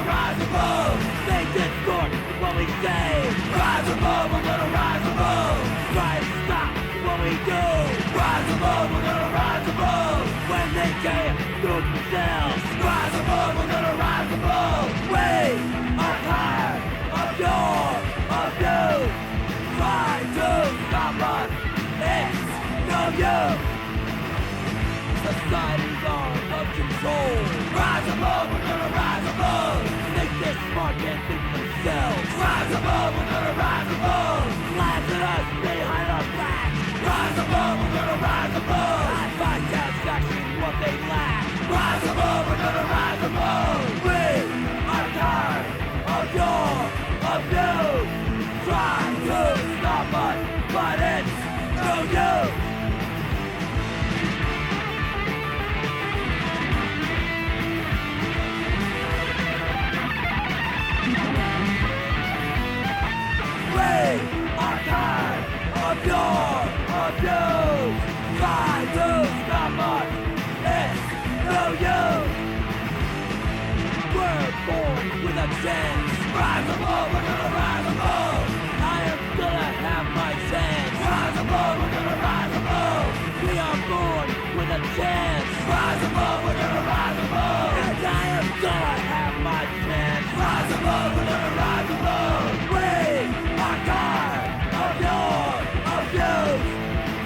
gonna rise above. They distort what we say. Rise above, we're gonna rise above. Try to stop what we do. Rise above, we're gonna rise above. When they can't do it themselves. Rise above, we're gonna rise above. We are tired of your abuse. Try to stop us. It's no use. Society's out of control. Rise above, we're gonna rise above. Think this smart, can't think themselves. Rise above, we're gonna rise above. Laugh at us behind our backs. Rise above, we're gonna rise above. I find satisfaction in what they lack. Rise above, we're gonna rise above. We are tired of your abuse. Try to stop us, but it's no use. We are tired of your abuse. Try to stop us, it's no use. We're born with a chance. Rise above, we're gonna rise above. I am gonna have my chance. Rise above, we're gonna rise above. We are born with a chance. Rise above, we're gonna rise above. And I am gonna have my chance. Rise above, we're gonna rise above. We are tired of your abuse.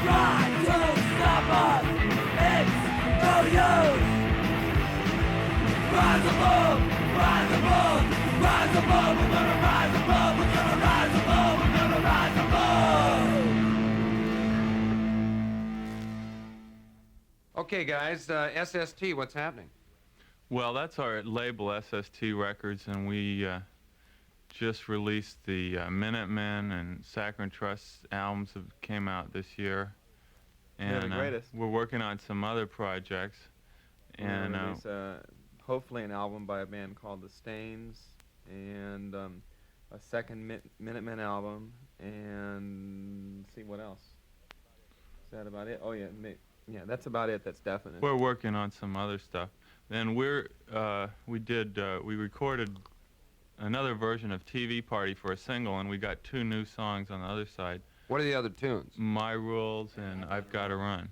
Try to stop us, it's no use. Rise above, rise above, rise above, we're gonna rise above, we're gonna rise above, we're gonna rise above. Okay, guys, SST, what's happening? Well, that's our label, SST Records, and we just released the Minutemen and Saccharine Trust albums that came out this year. They're the greatest. We're working on some other projects. And release, hopefully an album by a band called The Stains, and a second Minutemen album, and see what else. Is that about it? Oh yeah, yeah, that's about it. That's definite. we're working on some other stuff. Then we recorded another version of TV Party for a single, and we got 2 new songs on the other side. What are the other tunes? My Rules and I've Gotta Run.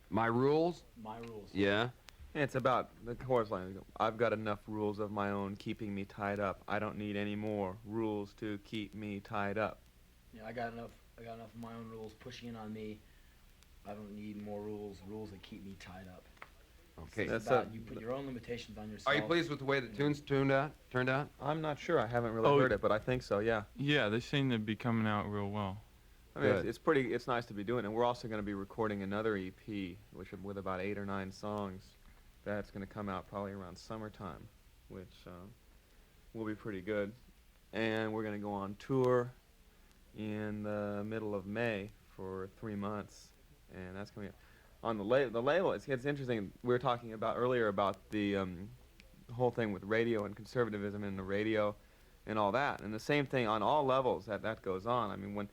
My Rules? My Rules. Yeah. It's about the chorus line. I've got enough rules of my own keeping me tied up. I don't need any more rules to keep me tied up. Yeah, I got enough of my own rules pushing in on me. I don't need more rules that keep me tied up. Okay. It's about you put your own limitations on yourself. Are you pleased with the way the tunes turned out? I'm not sure. I haven't really heard it, but I think so. Yeah. Yeah, they seem to be coming out real well. I mean, it's nice to be doing it. And we're also going to be recording another EP, with about 8 or 9 songs. That's going to come out probably around summertime, which will be pretty good. And we're going to go on tour in the middle of May for 3 months, and that's coming up. On the label, it's interesting. We were talking about earlier about the whole thing with radio and conservatism in the radio and all that, and the same thing on all levels that goes on. I mean, when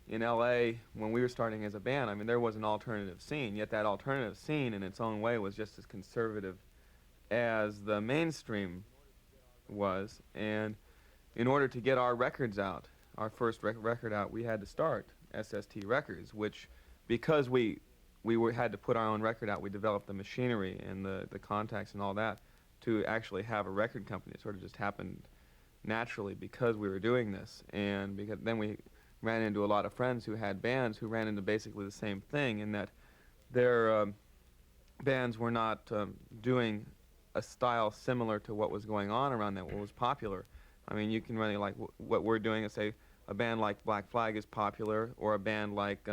in L.A., when we were starting as a band, I mean, there was an alternative scene, yet that alternative scene in its own way was just as conservative as the mainstream was. And in order to get our records out, our first record out, we had to start SST Records, which, because we had to put our own record out, we developed the machinery and the contacts and all that to actually have a record company. It sort of just happened naturally because we were doing this, and because then we ran into a lot of friends who had bands who ran into basically the same thing, in that their bands were not doing a style similar to what was going on around them, what was popular. I mean, you can really, like what we're doing, and say a band like Black Flag is popular, or a band like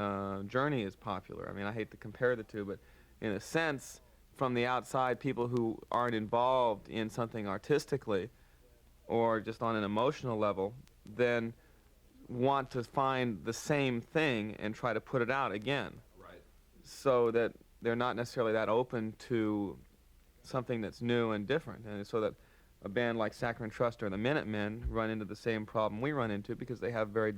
Journey is popular. I mean, I hate to compare the two, but in a sense, from the outside, people who aren't involved in something artistically or just on an emotional level then want to find the same thing and try to put it out again. Right. So that they're not necessarily that open to something that's new and different. And so that a band like Saccharine Trust or the Minutemen run into the same problem we run into, because they have very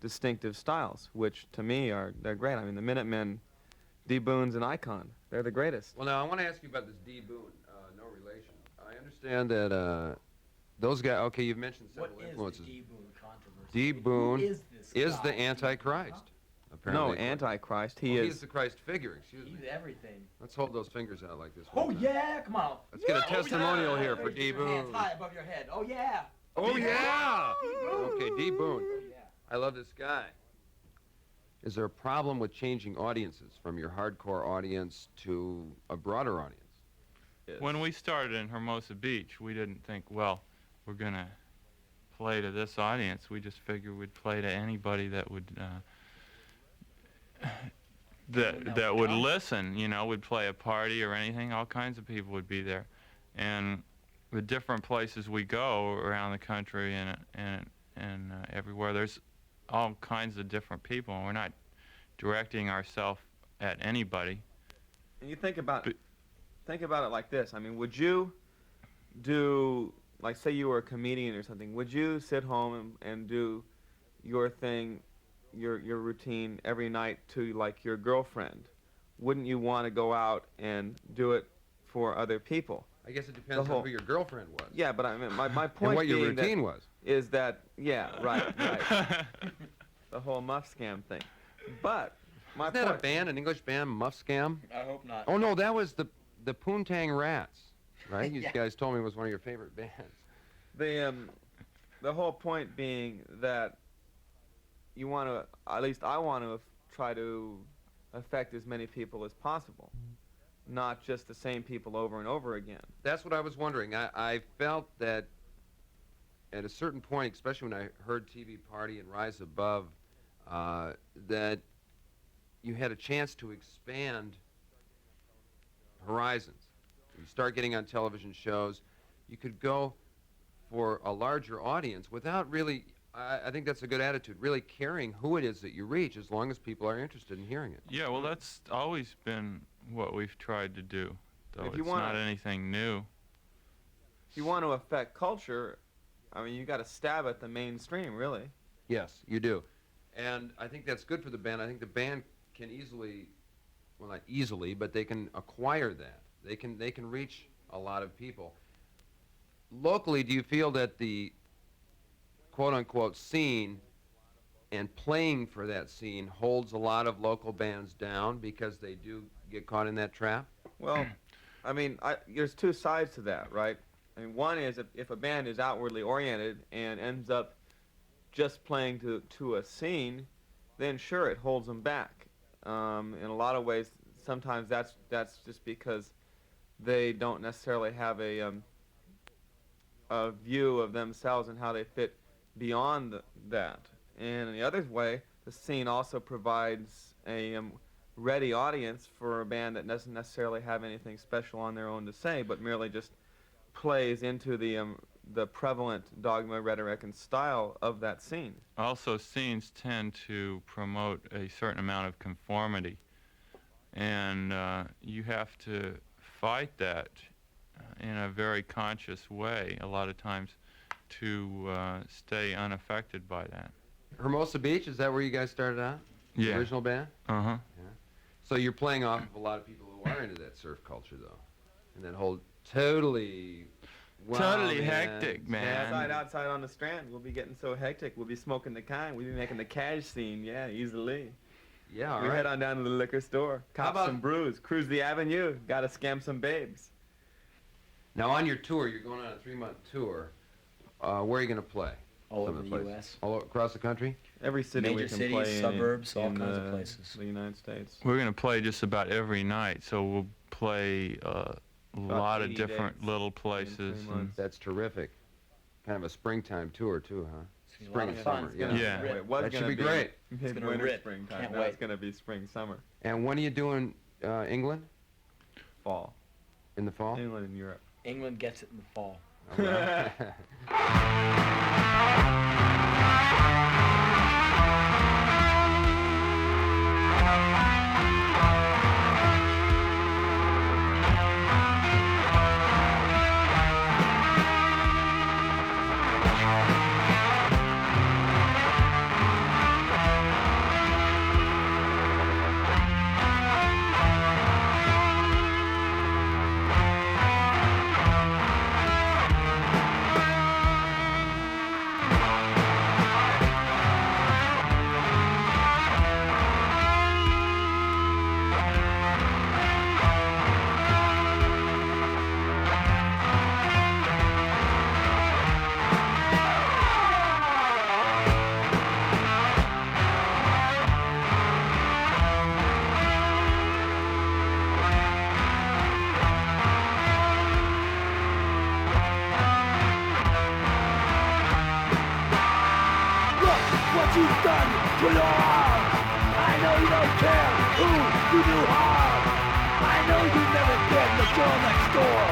distinctive styles, which to me they're great. I mean, the Minutemen, D. Boone's an icon. They're the greatest. Well, now I want to ask you about this D. Boone, no relation. I understand that Those guys. Okay, you've mentioned What several is influences. the D. Boone controversy? D. Boone Who is this is guy? the Antichrist. Apparently. No, Antichrist. He Well, is. He's the Christ figure. Excuse me. He's everything. Let's hold those fingers out like this. Oh one time. yeah, come on. Let's get a Yeah. testimonial Oh, here yeah. for D. Raise your hands Boone. high above your head. Oh yeah. Oh yeah. Boone. Okay, D. Boone. Oh yeah. I love this guy. Is there a problem with changing audiences from your hardcore audience to a broader audience? Yes. When we started in Hermosa Beach, we didn't think, well, we're going to play to this audience. We just figured we'd play to anybody that would that would listen. You know, we'd play a party or anything. All kinds of people would be there, and the different places we go around the country and everywhere, there's all kinds of different people, and we're not directing ourselves at anybody. And you think about But- it like this. I mean, would you do, like, say you were a comedian or something? Would you sit home and do your thing, your routine every night to, like, your girlfriend? Wouldn't you want to go out and do it for other people? I guess it depends whole- on who your girlfriend was. Yeah, but I mean, my point And what your being that- routine was. is that, yeah, right, the whole muff scam thing. But my Isn't that a point, band, an English band, Muff Scam? I hope not. Oh no, that was the Poontang Rats, right? You Yeah. guys told me it was one of your favorite bands. the whole point being that you want to, at least I want to try to affect as many people as possible, not just the same people over and over again. That's what I was wondering. I felt that at a certain point, especially when I heard TV Party and Rise Above, that you had a chance to expand horizons. You start getting on television shows, you could go for a larger audience without really, I think that's a good attitude, really caring who it is that you reach as long as people are interested in hearing it. Yeah, well, that's always been what we've tried to do, though If you it's wanna- not anything new. If you want to affect culture, I mean, you got to stab at the mainstream, really. Yes, you do. And I think that's good for the band. I think the band can easily, well, not easily, but they can acquire that. They can reach a lot of people. Locally, do you feel that the quote-unquote scene and playing for that scene holds a lot of local bands down because they do get caught in that trap? Well, I mean, there's two sides to that, right? I mean, one is if a band is outwardly oriented and ends up just playing to a scene, then sure, it holds them back. In a lot of ways, sometimes that's just because they don't necessarily have a view of themselves and how they fit beyond that. And in the other way, the scene also provides a ready audience for a band that doesn't necessarily have anything special on their own to say, but merely just plays into the prevalent dogma, rhetoric, and style of that scene. Also, scenes tend to promote a certain amount of conformity, and you have to fight that in a very conscious way a lot of times to stay unaffected by that. Hermosa Beach, is that where you guys started out? The Yeah. original band? Uh-huh. So you're playing off of a lot of people who are into that surf culture, though, and that whole totally Totally wild hectic, man. Outside on the Strand, we'll be getting so hectic. We'll be smoking the kind. We'll be making the cash scene, yeah, easily. Yeah, all We right. head on down to the liquor store, cop about- some brews, cruise the avenue, gotta scam some babes. Now on your tour, you're going on a 3-month tour. Where are you going to play? All Some over of the places. U.S. All across the country? Every city Major we can cities, play in, suburbs, all in kinds of the- places. The United States. We're going to play just about every night, so we'll play a lot of 80 different dates little in 3 places. months. That's terrific. Kind of a springtime tour, too, huh? It's gonna be a Spring lot and of summer, fun. yeah. Yeah. It was That should gonna be great. Mid-winter, rip. springtime. Can't Now it's wait. gonna be spring, summer, And when are you doing England? fall. In the fall? England and Europe. England gets it in the fall. All right. what you've done to your arm. I know you don't care who you do harm. I know you've never been the girl next door,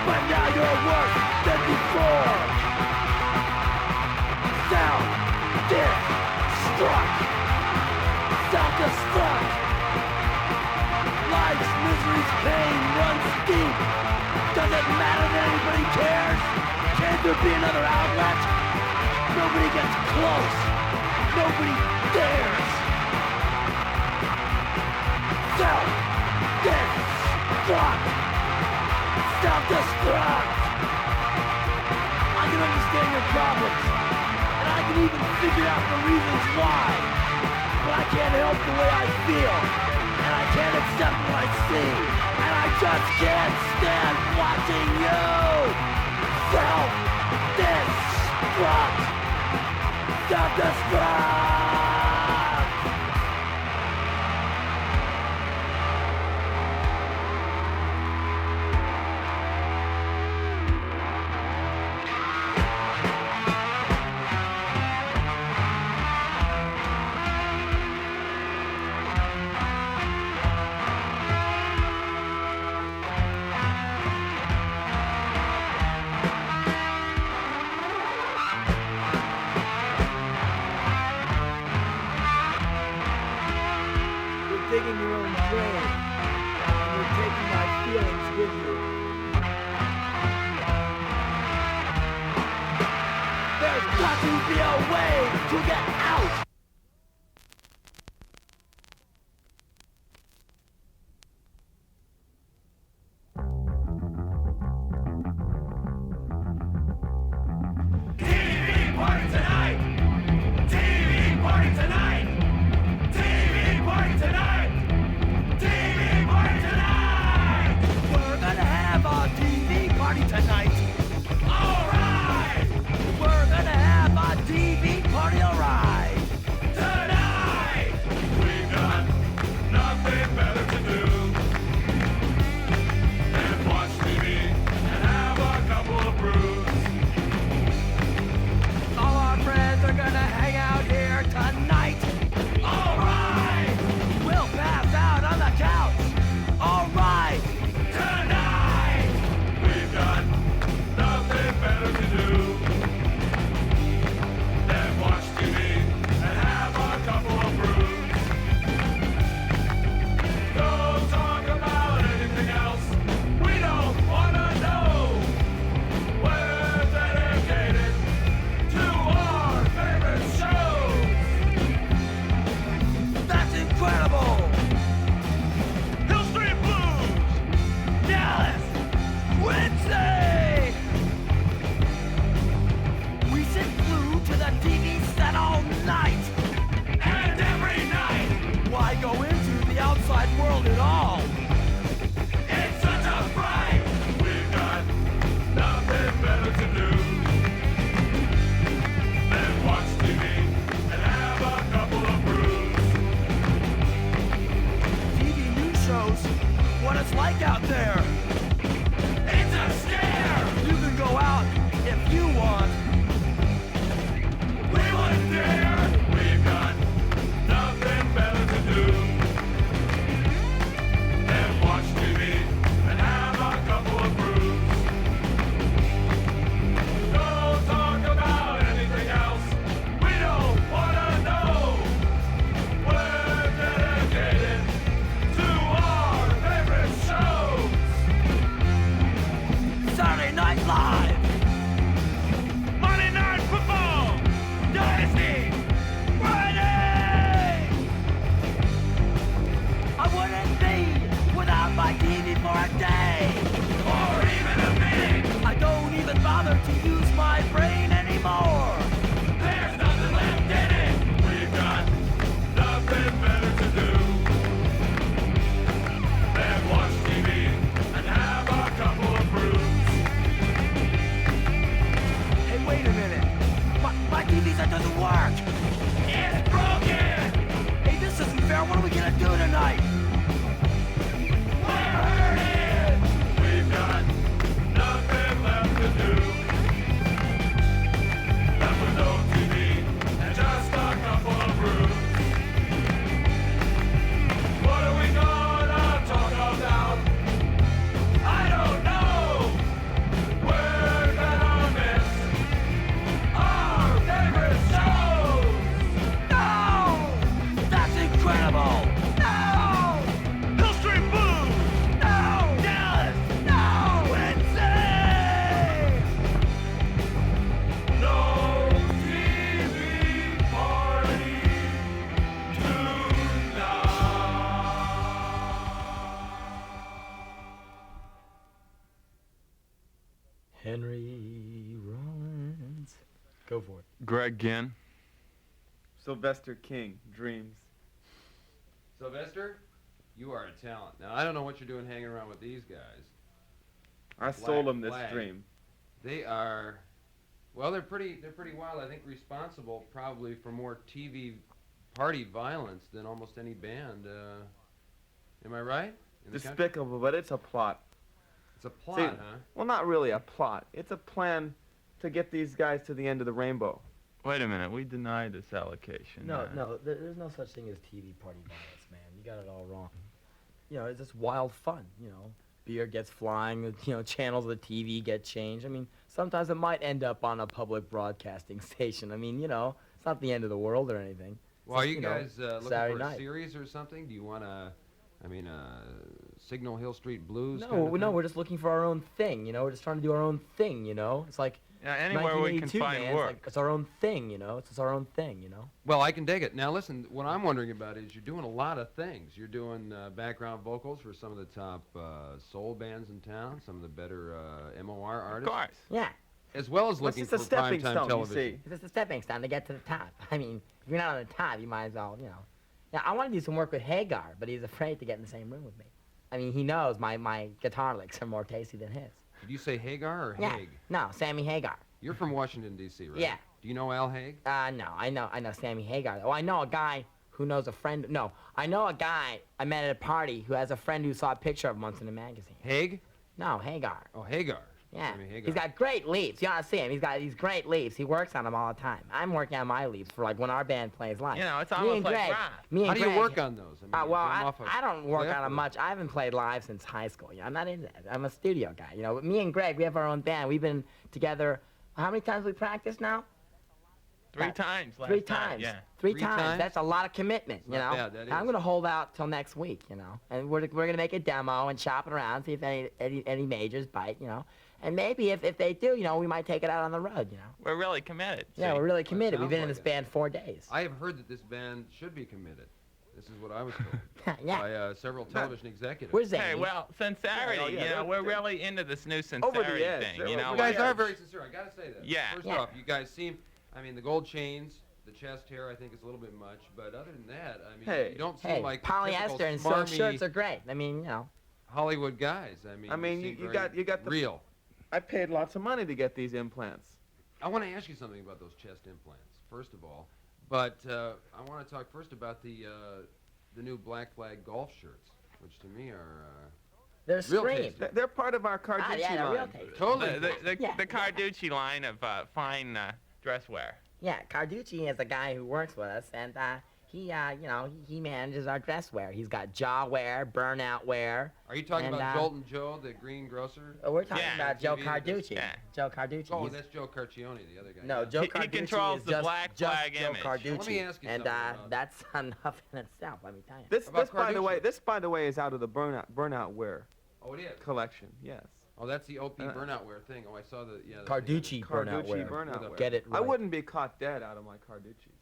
but now you're worse than before. Self-destruct. Self-destruct. Life's misery's pain runs deep. Does it matter that anybody cares? Can't there be another outlet? Nobody gets close. Nobody dares. Self-destruct. Self-destruct. I can understand your problems, and I can even figure out the reasons why. But I can't help the way I feel, and I can't accept what I see, and I just can't stand watching you. Self-destruct. Self-destruct. Digging your own grave, and you're taking my feelings with you. There's got to be a way to get out! TV party tonight! TV party tonight! TV party tonight! TV party tonight! We're gonna have a TV party tonight. Alright! We're gonna have a TV party, alright. Tonight! We've got nothing better to do than watch TV and have a couple of brews. All our friends are gonna hang out here tonight. Alright! We'll pass out on the couch. Alright. Tonight! We've got nothing better to do than watch TV and have a couple of brews. Don't talk about anything else. We don't wanna know. We're dedicated to our favorite shows. That's incredible. Hill Street Blues, Dallas. Wednesday. We sit glued to the TV set all night. and every night. Why go into the outside world at all? It's such a fright. We've got nothing better to do than watch TV and have a couple of brews. TV news shows what it's like out there. It's a scare. You can go out if you want. We wouldn't dare. We've got nothing better to do than watch TV and have a couple of brews. Don't talk about anything else. We don't wanna know. We're dedicated to our favorite shows. Saturday Night Live. Monday Night Football. Dynasty. Friday. I wouldn't be without my TV for a day. Or even a minute. I don't even bother to use my brain anymore. There's nothing left in it. We've got nothing better to do than watch TV and have a couple of brews. Hey, wait a minute. My TV set doesn't work. It's broken. Hey, this isn't fair. What are we gonna do tonight? We're hurting. We've got nothing left to do. Left with no TV and just a Henry Rollins. Go for it. Greg Ginn. Sylvester King, Dreams. Sylvester, you are a talent. Now, I don't know what you're doing hanging around with these guys. I sold him this Flag. dream. They are, well, they're pretty wild. I think responsible probably for more TV party violence than almost any band. Am I right? In the country? Despicable, but it's a plot. It's a plot, See, huh? Well, not really a plot. It's a plan to get these guys to the end of the rainbow. Wait a minute, we denied this allocation. No, there's no such thing as TV party violence, man. You got it all wrong. You know, it's just wild fun, you know. Beer gets flying, you know, channels of the TV get changed. I mean, sometimes it might end up on a public broadcasting station. I mean, you know, it's not the end of the world or anything. Well, are Just, you know, guys looking Saturday for a night. series or something? Do you want to, Signal Hill Street Blues? No, kind of no, thing? we're just looking for our own thing, you know. We're just trying to do our own thing, you know. It's like Yeah, anywhere we can 1982, find man. work. It's our own thing, you know. It's just our own thing, you know. Well, I can dig it. Now, listen, what I'm wondering about is you're doing a lot of things. You're doing background vocals for some of the top soul bands in town, some of the better MOR Of artists, course. Yeah, as well as Well, it's looking just for a stepping primetime stone, you television. see. it's just a stepping stone to get to the top. I mean, if you're not on the top, you might as well, you know. Yeah, I want to do some work with Hagar, but he's afraid to get in the same room with me. I mean, he knows my guitar licks are more tasty than his. Did you say Hagar or Yeah. Haig? No, Sammy Hagar. You're from Washington, D.C., right? Yeah. Do you know Al Haig? No, I know Sammy Hagar. Oh, I know a guy who knows a friend. No, I know a guy I met at a party who has a friend who saw a picture of him once in a magazine. Haig? No, Hagar. Oh, Hagar. Yeah, Sammy Hagar. he's got great leaves. You ought to see him. He's got these great leaves. He works on them all the time. I'm working on my leaves for like when our band plays live. You know, it's Me almost and like Greg. rock. Me and How do you Greg- work on those? I mean, well, you come off a I don't work cliff on them or- much. I haven't played live since high school. You know, I'm not into that. I'm a studio guy. You know, me and Greg, we have our own band. We've been together. How many times we practiced now? Three times last Three time, times. yeah. Three Three times. times? That's a lot of commitment, It's you not know. bad, that I'm is. gonna hold out till next week, you know, and we're gonna make a demo and shop it around, see if any majors bite, you know, and maybe if they do, you know, we might take it out on the road, you know. We're really committed. Yeah, see. we're really committed. We've sounds been in like this it. band 4 days. I have heard that this band should be committed. This is what I was told Yeah. by several television executives. Where's Zane? Hey, well, sincerity, Yeah, you know, they're- we're really into this new Over the sincerity edge. thing, They're you know. You over guys the are edge. very sincere. I gotta say that. Yeah. First Yeah. off, you guys seem. I mean, the gold chains, the chest hair, I think is a little bit much. But other than that, I mean, Hey. you don't seem Hey, like the polyester typical and silk smarmy shirts are great. I mean, you know. Hollywood guys. I mean, you seem got very the real. I paid lots of money to get these implants. I want to ask you something about those chest implants, first of all. But I want to talk first about the new Black Flag golf shirts, which to me are They're Real scream. tasty. They're part of our Carducci Ah, yeah, they're real line. tasty. totally. The Carducci line of fine dress wear. Yeah, Carducci is a guy who works with us, and he, you know, he manages our dress wear. He's got jaw wear, burnout wear. Are you talking And, about Jolton Joe, the green grocer? We're talking Yeah, about Joe TV, Carducci. yeah. Joe Carducci. Oh, He's- that's Joe Carcione, the other guy. no, Yeah. Joe He Carducci controls is the just, Black just Flag Joe image. Carducci. Let me ask you and something about- that's enough in itself. Let me tell you. This, About by the way, is out of the burnout wear Oh, it is. collection. Yes. Oh, that's the OP Uh, burnout wear thing. Oh, I saw the yeah. that's Carducci burnout Carducci wear. burnout With a- wear. Get it I right. wouldn't be caught dead out of my Carducci.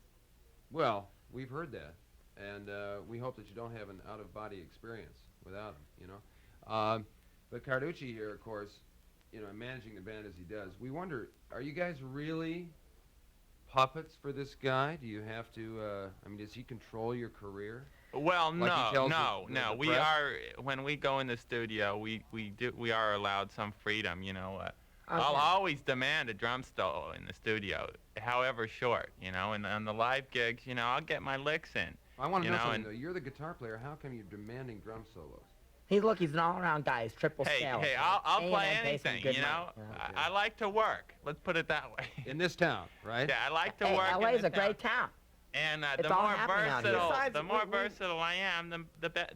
Well, we've heard that, and we hope that you don't have an out-of-body experience without him. You know, but Carducci here, of course, you know, managing the band as he does. We wonder, are you guys really puppets for this guy? Do you have to? I mean, does he control your career? Well, Like he tells no. the We press? are when we go in the studio, we are allowed some freedom. You know, I'll Okay. always demand a drum solo in the studio, however short. You know, and on the live gigs, you know, I'll get my licks in. I want to You know know, something and- though. You're the guitar player. How come you're demanding drum solos? He's an all-around guy. He's triple Hey, scale. I'll A&M play pays him anything. good You know, money, I like to work. Let's put it that way. In this town, right? Yeah, I like to Hey, work. LA's in a this great town. And It's the all more happening out here. versatile, Besides, the more we- versatile I am,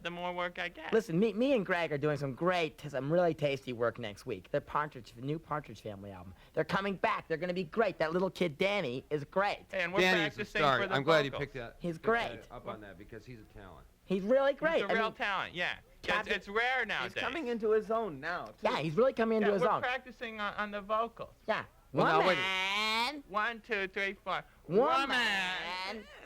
the more work I get. Listen, me and Greg are doing some really tasty work next week. The new Partridge Family album. They're coming back. They're going to be great. That little kid Danny is great. And we're Danny's a practicing star. for the I'm glad he vocals. picked that. He's picked great. that up on that because he's a talent. He's really great. He's a I real mean, talent, yeah. Captain- It's rare nowadays. He's coming into his own now. Too. yeah, he's really coming into yeah, his we're own. practicing on the vocals. Yeah. Well, now, wait a Woman. 1, 2, 3, 4. Woman.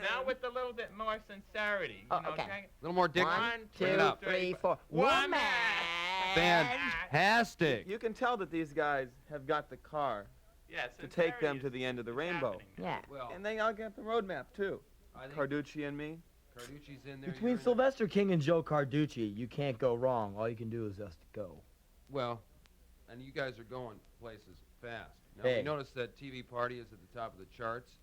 Now with a little bit more sincerity. Oh, You know, okay. Jack? A little more dick. 1, Bring it 2, up. 3, 4. Woman. fantastic. You can tell that these guys have got the car Yeah, to take them to the end of the rainbow. Yeah. Well, And they all got the roadmap, too. I think Carducci and me. Carducci's in there. Between you're in Sylvester King and Joe Carducci, you can't go wrong. All you can do is just go. there. Well, and you guys are going places fast. Now, Hey. we noticed that TV Party is at the top of the charts.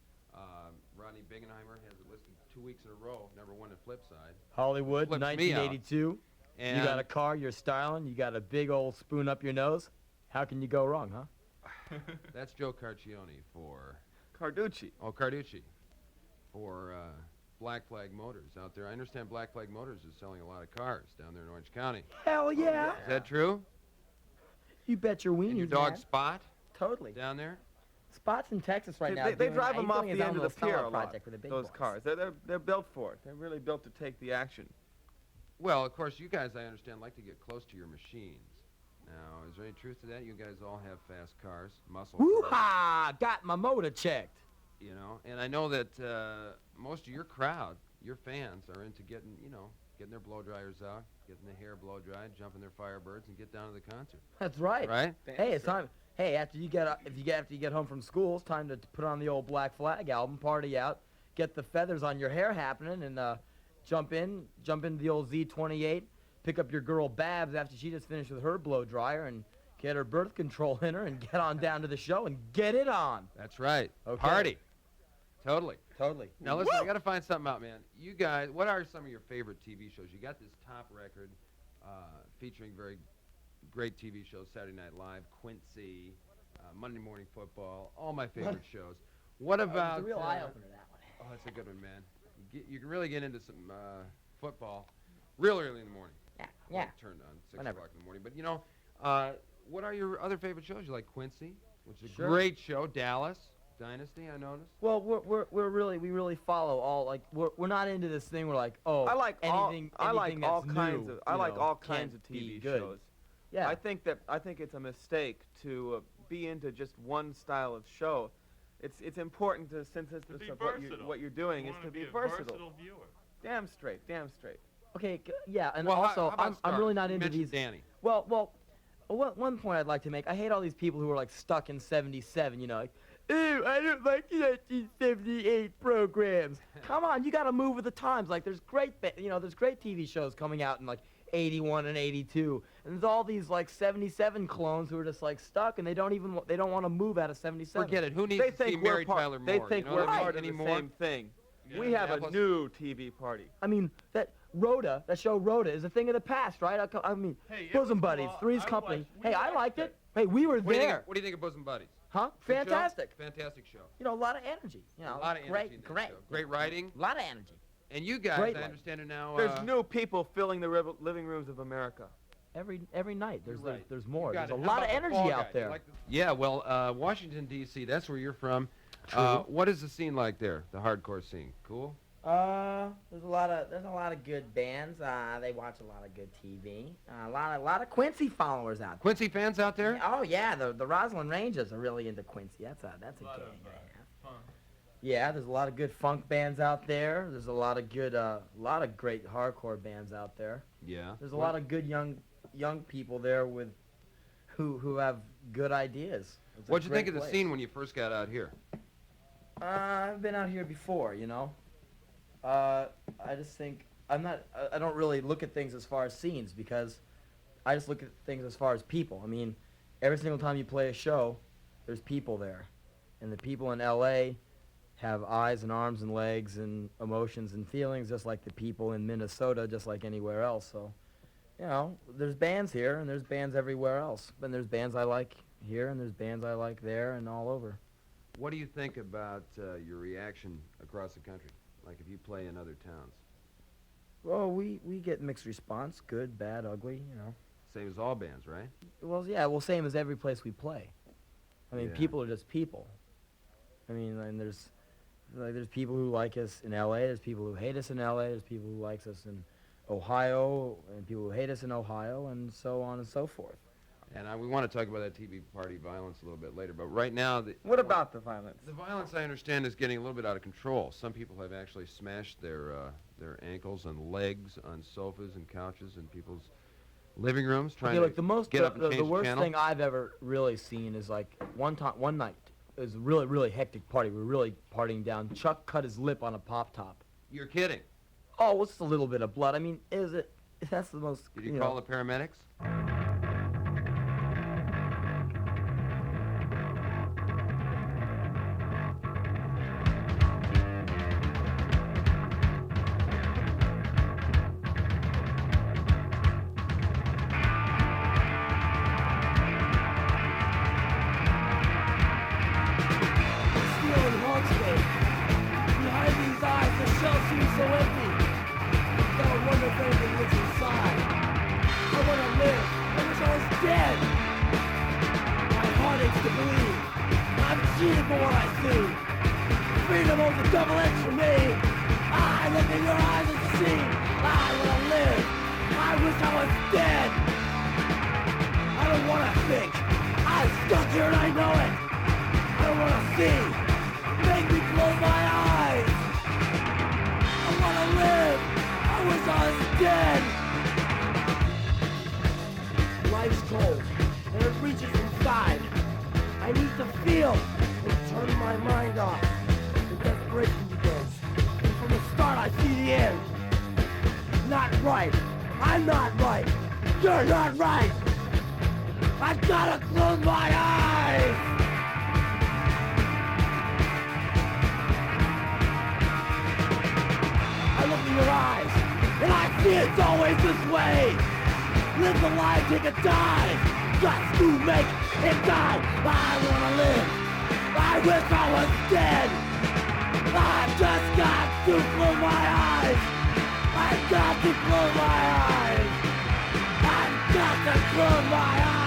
Rodney Bingenheimer has it listed 2 weeks in a row, number one at Flipside. Hollywood, Flips me out. 1982. And You got a car, you're styling, you got a big old spoon up your nose. How can you go wrong, huh? that's Joe Carcione for, Carducci. Carducci, for Black Flag Motors out there. I understand Black Flag Motors is selling a lot of cars down there in Orange County. Hell yeah. Is that true? You bet your weenies, And your dog man. Spot Totally. down there? Spot's in Texas right now. They doing- drive he's them off doing his the own end of the little pier summer a lot, project with the big those boys. cars. They're built for it. They're really built to take the action. Well, of course, you guys, I understand, like to get close to your machines. Now, is there any truth to that? You guys all have fast cars, muscle cars, Woo-ha! Got my motor checked. you know. And I know that most of your crowd, your fans, are into getting, getting their blow dryers out, getting the hair blow dried, jumping their Firebirds, and get down to the concert. That's right. Right? Hey, it's time. Hey, after you get home from school, it's time to put on the old Black Flag album, party out, get the feathers on your hair happening, and jump into the old Z28, pick up your girl Babs after she just finished with her blow dryer, and get her birth control in her, and get on down to the show and get it on. That's right. Okay. Party. Totally. Totally. Now, listen, I got to find something out, man. You guys, what are some of your favorite TV shows? You got this top record featuring very great TV shows, Saturday Night Live, Quincy, Monday Morning Football, all my favorite shows. What about... It's a real eye-opener, that one. Oh, that's a good one, man. You can really get into some football real early in the morning. Yeah. Turned on 6 Whenever. o'clock in the morning. But, what are your other favorite shows? You like Quincy, which is a Sure. great show. Dallas, Dynasty, I noticed. Well, we really follow all, like, we're not into this thing where, like, oh, I like anything all that's kinds new, of I you like know, all kinds can't of be TV good. shows. Yeah. I think it's a mistake to be into just one style of show. It's important to synthesis of what you're doing is to be versatile. Viewer. Damn straight. Okay, yeah, and Well, how also, about I'm stars? really not You into mentioned these. Danny. Well, one point I'd like to make. I hate all these people who are like stuck in '77. You know, like, oh, I don't like the 1978 programs. Come on, you got to move with the times. Like, there's great TV shows coming out in like '81 and '82, and there's all these like '77 clones who are just like stuck, and they don't want to move out of '77. Forget it. Who needs They to see think Mary we're part. Tyler Moore? They think you know we're what I mean? part of the Anymore? same thing. Yeah. We have a Plus- new TV party. I mean, that show Rhoda is a thing of the past, right? I mean, Hey, it Bosom was Buddies, cool. Three's I Company. watched- we Hey, I watched liked it. it. Hey, we were there. What do you think of Bosom Buddies? Huh? Good show? Fantastic. Fantastic show. You know, a lot of energy. You know, A lot of energy great, in that great, show. Great writing. A lot of energy. And you guys, Great I life. understand, are now... There's new people filling the living rooms of America. Every night, there's Right. there's more. You got There's a it. How lot of about the energy Fall out Guys? there. You like yeah, well, Washington, D.C., that's where you're from. True. What is the scene like there, the hardcore scene? Cool? There's a lot of good bands. They watch a lot of good TV. A lot of Quincy followers out there. Quincy fans out there? Oh yeah, the Roslyn Rangers are really into Quincy. That's a gang. Fun. Yeah, there's a lot of good funk bands out there. There's a lot of great hardcore bands out there. Yeah. There's a lot of good young people there who have good ideas. It's a What'd you think great of the place. scene when you first got out here? I've been out here before, you know. I just think I don't really look at things as far as scenes because I just look at things as far as people. I mean, every single time you play a show, there's people there. And the people in LA have eyes and arms and legs and emotions and feelings just like the people in Minnesota, just like anywhere else. So, you know, there's bands here and there's bands everywhere else. And there's bands I like here and there's bands I like there and all over. What do you think about your reaction across the country? Like if you play in other towns? Well, we get mixed response, good, bad, ugly, you know. Same as all bands, right? Well, yeah, well, same as every place we play. I mean, Yeah. people are just people. I mean, and there's people who like us in L.A., there's people who hate us in L.A., there's people who like us in Ohio, and people who hate us in Ohio, and so on and so forth. And we want to talk about that TV party violence a little bit later, but right now... What about the violence? The violence, I understand, is getting a little bit out of control. Some people have actually smashed their ankles and legs on sofas and couches, and people's living rooms trying Okay, to like the most, get up and the change the worst channel? thing I've ever really seen is like one night, it was a really, really hectic party. We were really partying down. Chuck cut his lip on a pop top. You're kidding. Oh, what's a little bit of blood? I mean, that's the most, Did you call the paramedics? Steel and haunts me. Behind these eyes, the shell seems so empty. That I wonder if anything lives inside. I want to live. I wish I was dead. My heart aches to believe. I'm cheated for what I see. Freedom holds a double edge for me. I look in your eyes and see. I want to live. I wish I was dead. I don't want to think. I'm stuck here and I know it. I don't want to see. Make me close my eyes. I want to live. I wish I was dead. Life's cold, and it reaches inside. I need to feel and turn my mind off. The desperation begins. And from the start, I see the end. Not right. I'm not right. You're not right. I gotta close my eyes. I look in your eyes, and I see it's always this way. Live the life, take a dive, just to make it die. I wanna live, I wish I was dead. I just got to close my eyes. I got to close my eyes. I got to close my eyes.